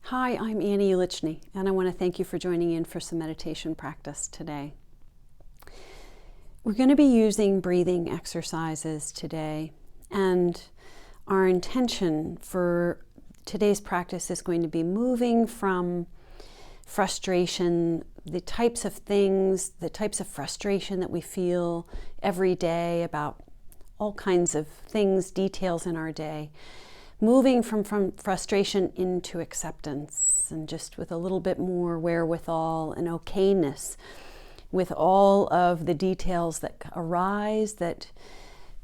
Hi, I'm Annie Ulichny, and I want to thank you for joining in for some meditation practice today. We're going to be using breathing exercises today, and our intention for today's practice is going to be moving from frustration, the types of frustration that we feel every day about all kinds of things, details in our day, moving from frustration into acceptance, and just with a little bit more wherewithal and okayness with all of the details that arise that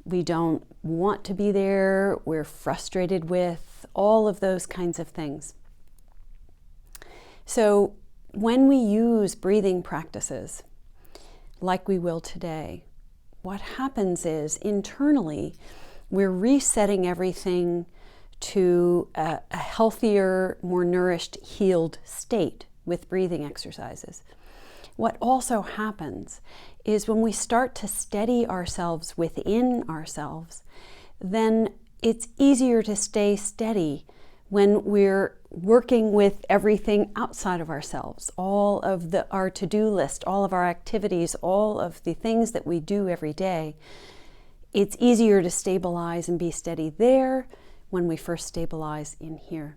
we don't want to be there, we're frustrated with, all of those kinds of things. So when we use breathing practices like we will today, what happens is internally we're resetting everything to a healthier, more nourished, healed state with breathing exercises. What also happens is when we start to steady ourselves within ourselves, then it's easier to stay steady when we're working with everything outside of ourselves, all of our to-do list, all of our activities, all of the things that we do every day. It's easier to stabilize and be steady there when we first stabilize in here.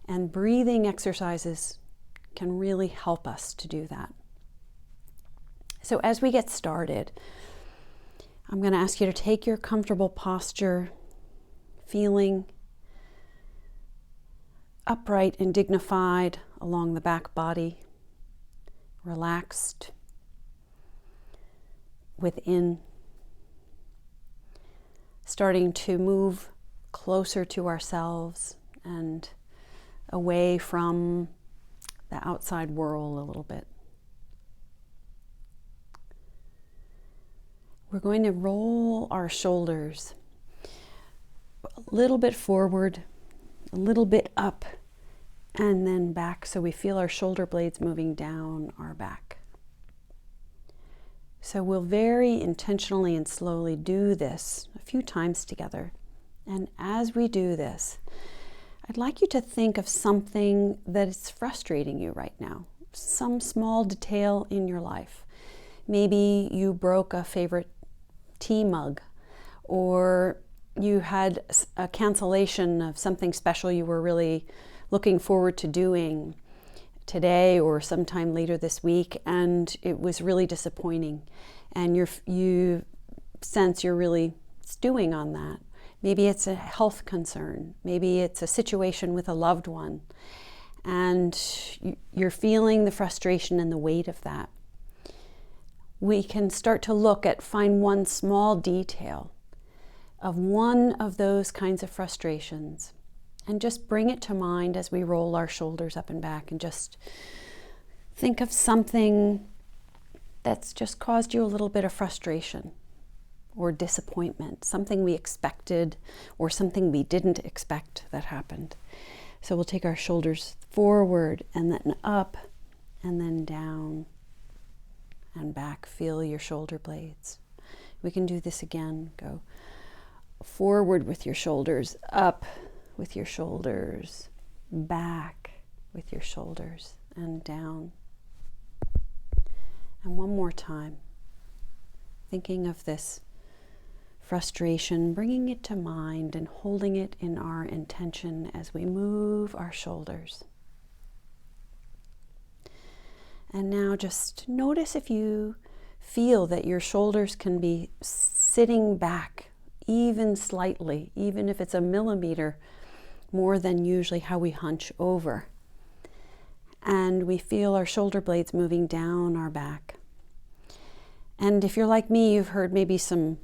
And breathing exercises can really help us to do that. So as we get started, I'm going to ask you to take your comfortable posture, feeling upright and dignified along the back body, relaxed within, starting to move closer to ourselves and away from the outside world a little bit. We're going to roll our shoulders a little bit forward, a little bit up, and then back, so we feel our shoulder blades moving down our back. So we'll very intentionally and slowly do this a few times together. And as we do this, I'd like you to think of something that is frustrating you right now, some small detail in your life. Maybe you broke a favorite tea mug, or you had a cancellation of something special you were really looking forward to doing today or sometime later this week, and it was really disappointing, and you sense you're really stewing on that. Maybe it's a health concern. Maybe it's a situation with a loved one. And you're feeling the frustration and the weight of that. We can start to find one small detail of one of those kinds of frustrations and just bring it to mind as we roll our shoulders up and back, and just think of something that's just caused you a little bit of frustration or disappointment, something we expected or something we didn't expect that happened. So we'll take our shoulders forward and then up and then down and back. Feel your shoulder blades. We can do this again. Go forward with your shoulders, up with your shoulders, back with your shoulders, and down. And one more time, thinking of this frustration, bringing it to mind and holding it in our intention as we move our shoulders. And now just notice if you feel that your shoulders can be sitting back even slightly, even if it's a millimeter more than usually how we hunch over. And we feel our shoulder blades moving down our back. And if you're like me, you've heard maybe some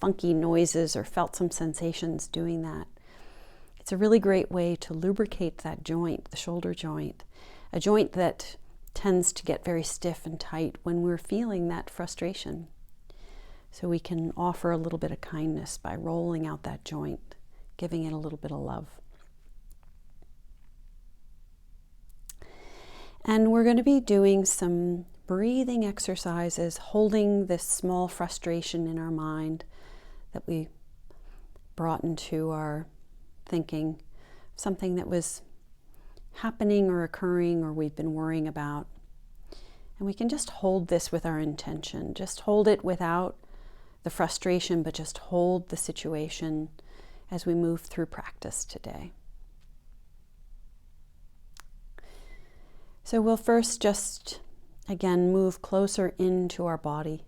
funky noises or felt some sensations doing that. It's a really great way to lubricate that joint, the shoulder joint, a joint that tends to get very stiff and tight when we're feeling that frustration. So we can offer a little bit of kindness by rolling out that joint, giving it a little bit of love. And we're going to be doing some breathing exercises, holding this small frustration in our mind that we brought into our thinking, something that was happening or occurring or we've been worrying about. And we can just hold this with our intention. Just hold it without the frustration, but just hold the situation as we move through practice today. So we'll first just, again, move closer into our body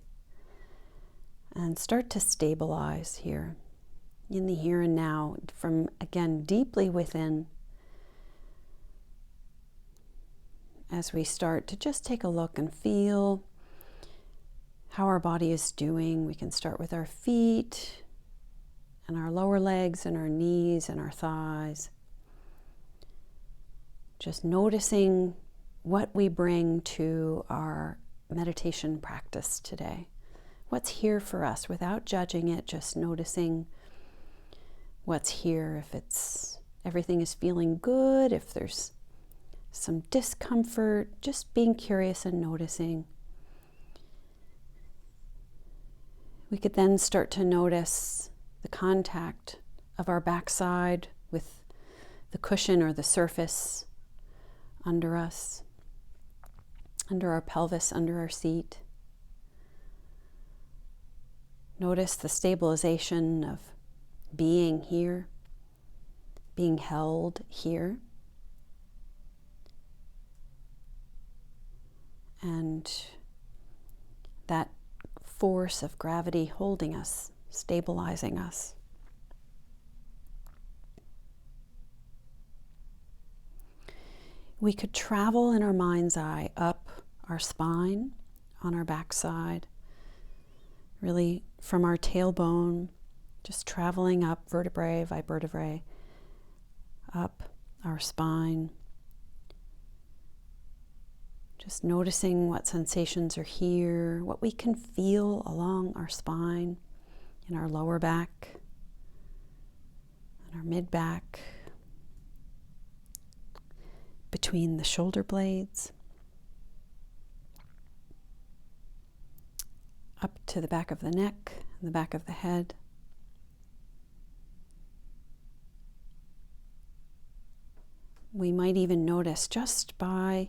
and start to stabilize here in the here and now from, again, deeply within, as we start to just take a look and feel how our body is doing. We can start with our feet and our lower legs and our knees and our thighs. Just noticing what we bring to our meditation practice today. What's here for us without judging it, just noticing what's here. If everything is feeling good, if there's some discomfort, just being curious and noticing. We could then start to notice the contact of our backside with the cushion or the surface under us, under our pelvis, under our seat. Notice the stabilization of being here, being held here. And that force of gravity holding us, stabilizing us. We could travel in our mind's eye up our spine, on our backside, really from our tailbone, just traveling up vertebrae by vertebrae, up our spine. Just noticing what sensations are here, what we can feel along our spine, in our lower back, and our mid-back, between the shoulder blades, up to the back of the neck and the back of the head. We might even notice just by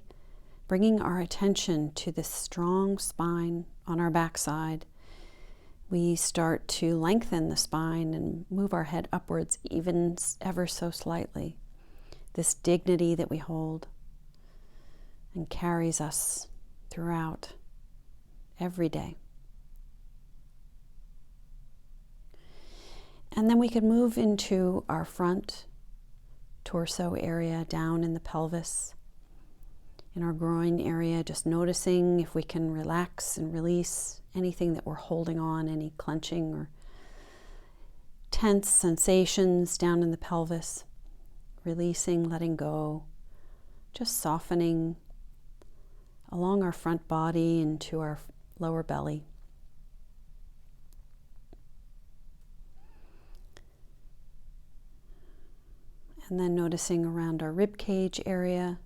bringing our attention to this strong spine on our backside, we start to lengthen the spine and move our head upwards even ever so slightly. This dignity that we hold and carries us throughout every day. And then we could move into our front torso area, down in the pelvis, in our groin area, just noticing if we can relax and release anything that we're holding on, any clenching or tense sensations down in the pelvis, releasing, letting go, just softening along our front body into our lower belly. And then noticing around our rib cage area,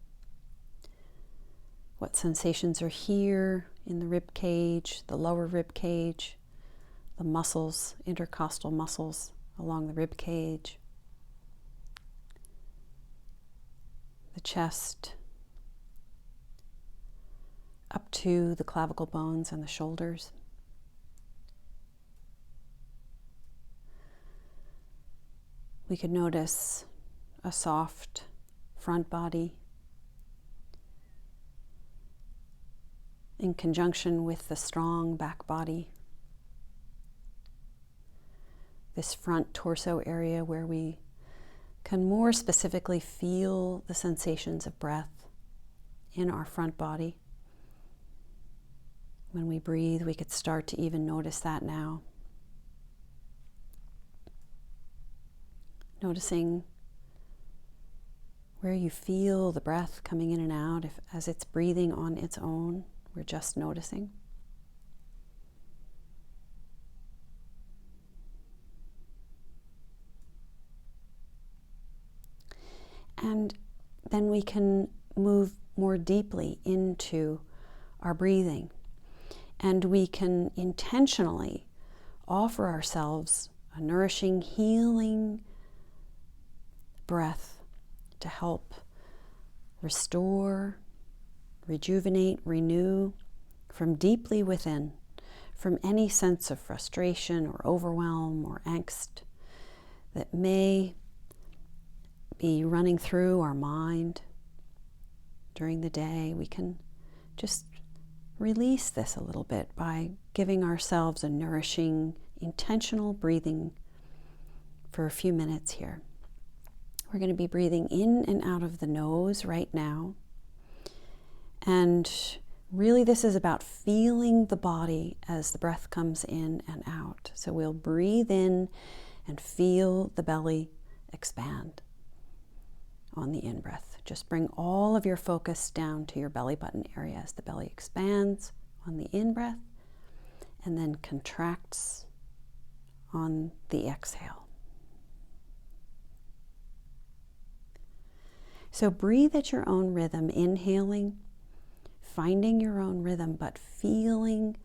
what sensations are here in the rib cage, the lower rib cage, the muscles, intercostal muscles along the rib cage, the chest, up to the clavicle bones and the shoulders. We could notice a soft front body in conjunction with the strong back body. This front torso area where we can more specifically feel the sensations of breath in our front body. When we breathe, we could start to even notice that now. Noticing where you feel the breath coming in and out as it's breathing on its own. We're just noticing. And then we can move more deeply into our breathing. And we can intentionally offer ourselves a nourishing, healing breath to help restore, rejuvenate, renew from deeply within, from any sense of frustration or overwhelm or angst that may be running through our mind during the day. We can just release this a little bit by giving ourselves a nourishing, intentional breathing for a few minutes here. We're going to be breathing in and out of the nose right now. And really this is about feeling the body as the breath comes in and out. So we'll breathe in and feel the belly expand on the in-breath. Just bring all of your focus down to your belly button area as the belly expands on the in-breath and then contracts on the exhale. So breathe at your own rhythm, inhaling, finding your own rhythm, but feeling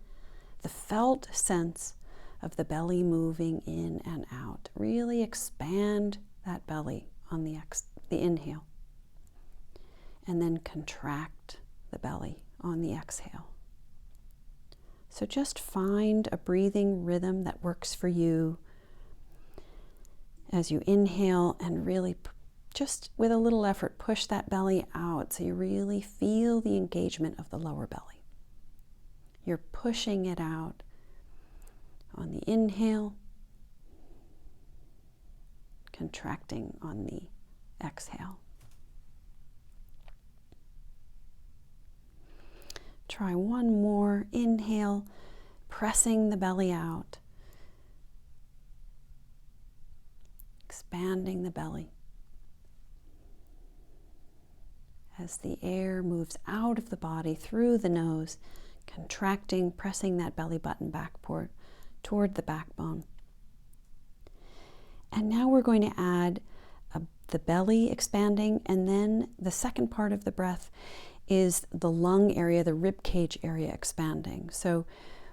the felt sense of the belly moving in and out. Really expand that belly on the inhale. And then contract the belly on the exhale. So just find a breathing rhythm that works for you as you inhale and really just with a little effort push that belly out so you really feel the engagement of the lower belly. You're pushing it out on the inhale, contracting on the exhale. Try one more. Inhale, pressing the belly out, expanding the belly. As the air moves out of the body through the nose, contracting, pressing that belly button back toward the backbone. And now we're going to add the belly expanding, and then the second part of the breath is the lung area, the rib cage area expanding. So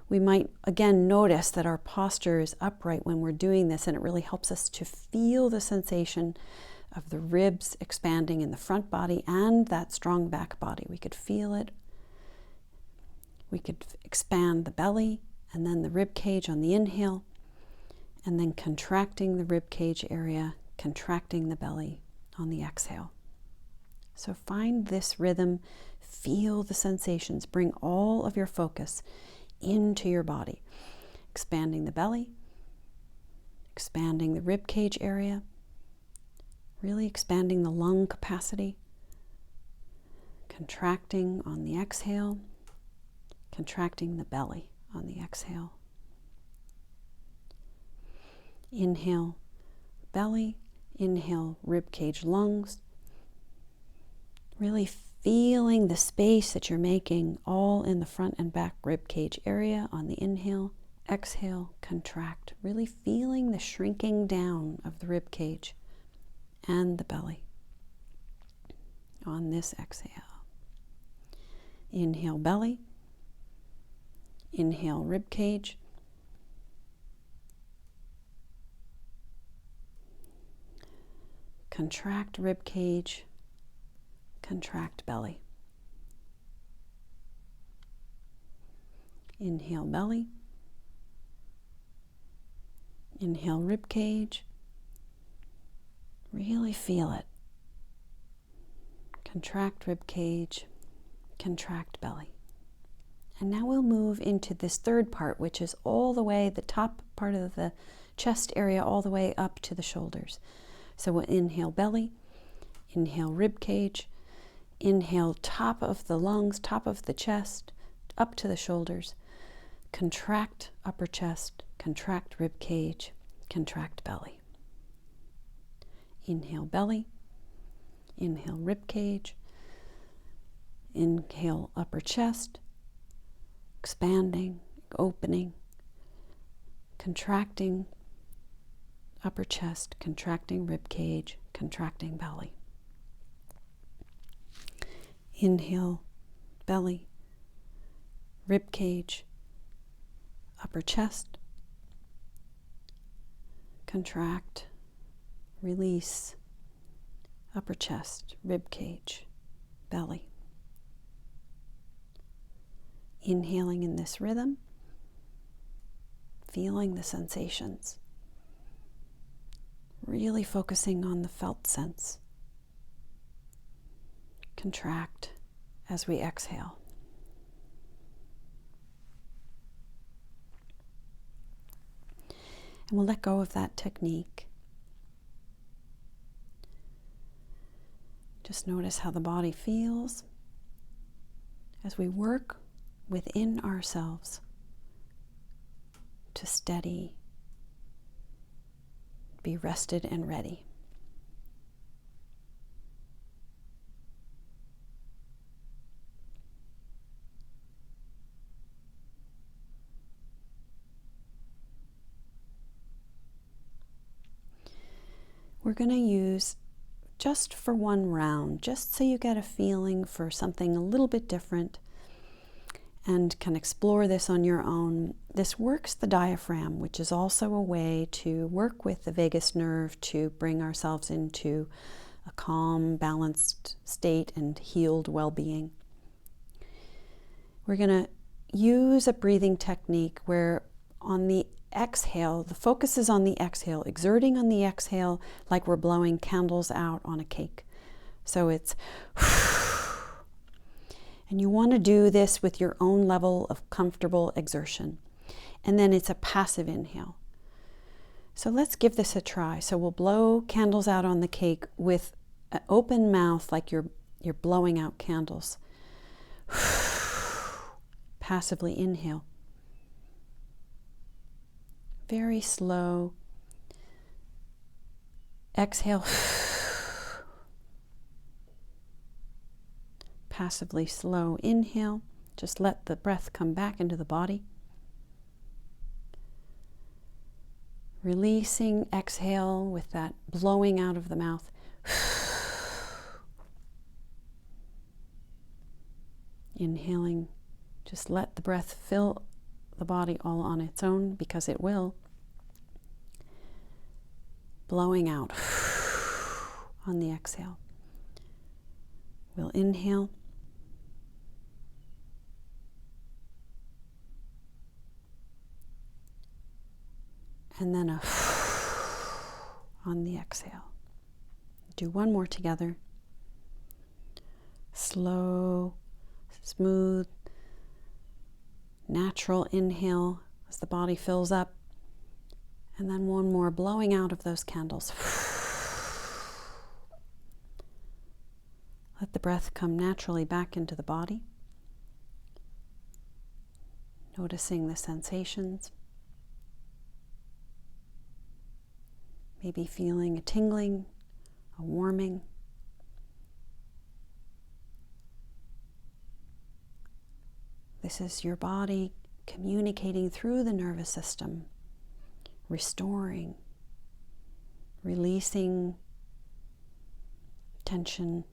we might again notice that our posture is upright when we're doing this, and it really helps us to feel the sensation of the ribs expanding in the front body and that strong back body. We could feel it. We could expand the belly and then the rib cage on the inhale, and then contracting the rib cage area, contracting the belly on the exhale. So find this rhythm, feel the sensations, bring all of your focus into your body, expanding the belly, expanding the rib cage area, really expanding the lung capacity, contracting on the exhale, contracting the belly on the exhale. Inhale, belly, inhale, rib cage, lungs. Really feeling the space that you're making all in the front and back rib cage area on the inhale. Exhale, contract. Really feeling the shrinking down of the rib cage and the belly on this exhale. Inhale, belly. Inhale, rib cage. Contract rib cage. Contract belly. Inhale, belly. Inhale, rib cage. Really feel it. Contract rib cage, contract belly. And now we'll move into this third part, which is all the way, the top part of the chest area, all the way up to the shoulders. So we'll inhale belly, inhale rib cage, inhale top of the lungs, top of the chest, up to the shoulders. Contract upper chest, contract rib cage, contract belly. Inhale belly, inhale rib cage, inhale upper chest, expanding, opening, contracting upper chest, contracting rib cage, contracting belly. Inhale belly, rib cage, upper chest, contract, release, upper chest, rib cage, belly. Inhaling in this rhythm, feeling the sensations, really focusing on the felt sense. Contract as we exhale. And we'll let go of that technique. Just notice how the body feels as we work within ourselves to steady, be rested and ready. We're going to use just for one round, just so you get a feeling for something a little bit different and can explore this on your own. This works the diaphragm, which is also a way to work with the vagus nerve to bring ourselves into a calm, balanced state and healed well-being. We're going to use a breathing technique where on the exhale, the focus is on the exhale, exerting on the exhale like we're blowing candles out on a cake. So it's, and you want to do this with your own level of comfortable exertion. And then it's a passive inhale. So let's give this a try. So we'll blow candles out on the cake with an open mouth like you're blowing out candles. Passively inhale. Very slow. Exhale. Passively slow inhale. Just let the breath come back into the body. Releasing exhale with that blowing out of the mouth. Inhaling. Just let the breath fill the body all on its own, because it will. Blowing out on the exhale. We'll inhale. And then a on the exhale. Do one more together. Slow, smooth, natural inhale as the body fills up. And then one more blowing out of those candles. Let the breath come naturally back into the body. Noticing the sensations. Maybe feeling a tingling, a warming. This is your body communicating through the nervous system, restoring, releasing tension,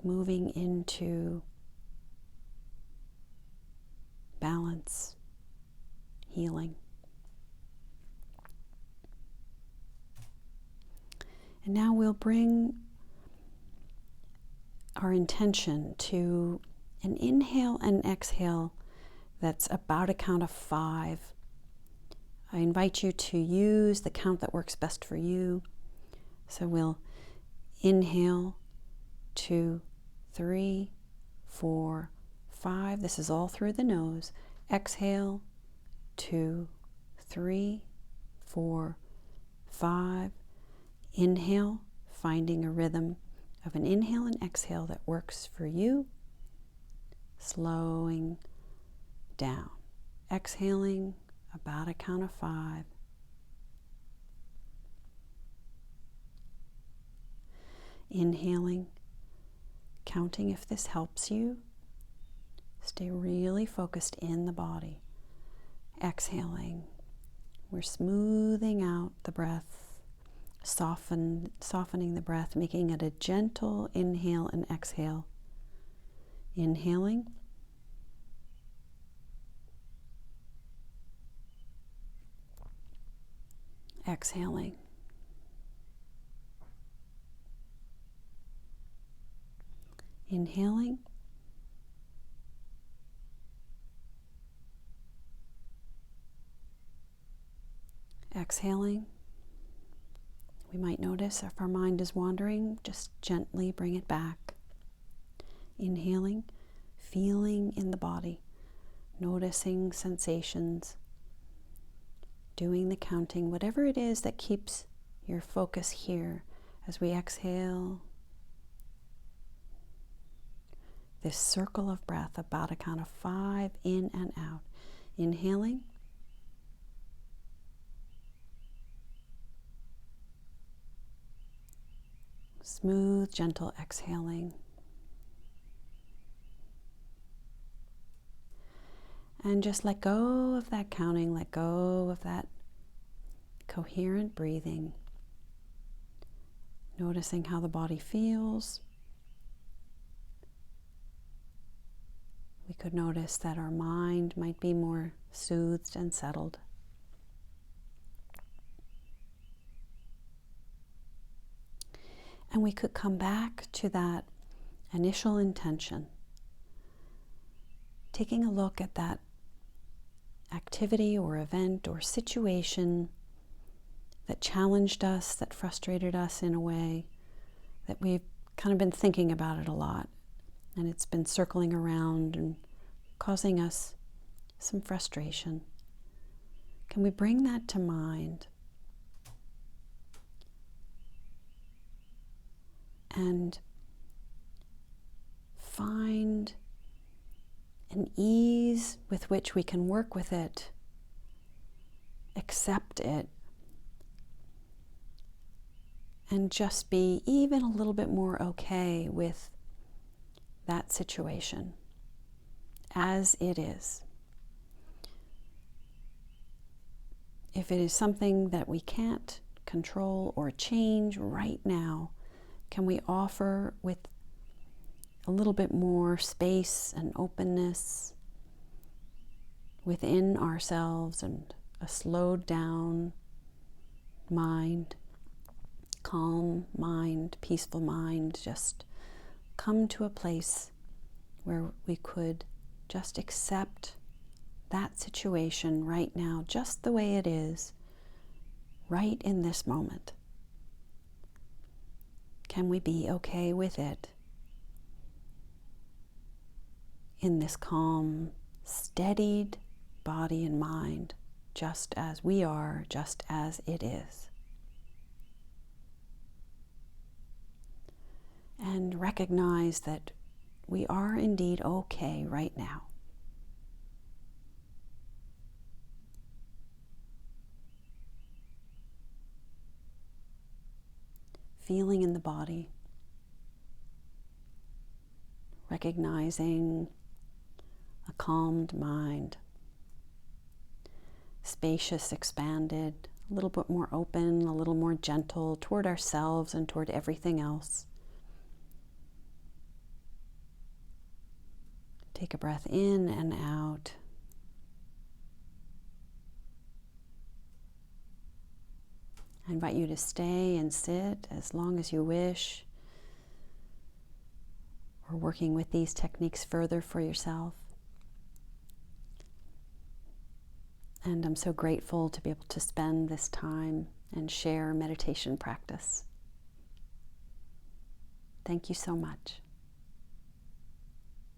moving into balance, healing. And now we'll bring our intention to an inhale and exhale that's about a count of 5. I invite you to use the count that works best for you. So we'll inhale, 2, 3, 4, 5. This is all through the nose. Exhale, 2, 3, 4, 5. Inhale, finding a rhythm of an inhale and exhale that works for you. Slowing down. Exhaling, about a count of 5. Inhaling, counting if this helps you. Stay really focused in the body. Exhaling, we're smoothing out the breath. Softening the breath, making it a gentle inhale and exhale. Inhaling. Exhaling. Inhaling. Exhaling. We might notice if our mind is wandering, just gently bring it back. Inhaling, feeling in the body, noticing sensations, doing the counting, whatever it is that keeps your focus here as we exhale. This circle of breath, about a count of 5 in and out. Inhaling. Smooth, gentle exhaling. And just let go of that counting, let go of that coherent breathing. Noticing how the body feels. We could notice that our mind might be more soothed and settled. And we could come back to that initial intention, taking a look at that activity or event or situation that challenged us, that frustrated us in a way that we've kind of been thinking about it a lot, and it's been circling around and causing us some frustration. Can we bring that to mind and find an ease with which we can work with it, accept it, and just be even a little bit more okay with that situation as it is. If it is something that we can't control or change right now, can we offer with a little bit more space and openness within ourselves and a slowed down mind, calm mind, peaceful mind, just come to a place where we could just accept that situation right now, just the way it is, right in this moment. Can we be okay with it in this calm, steadied body and mind, just as we are, just as it is? And recognize that we are indeed okay right now. Feeling in the body, recognizing a calmed mind, spacious, expanded, a little bit more open, a little more gentle toward ourselves and toward everything else. Take a breath in and out. I invite you to stay and sit as long as you wish. Or working with these techniques further for yourself. And I'm so grateful to be able to spend this time and share meditation practice. Thank you so much.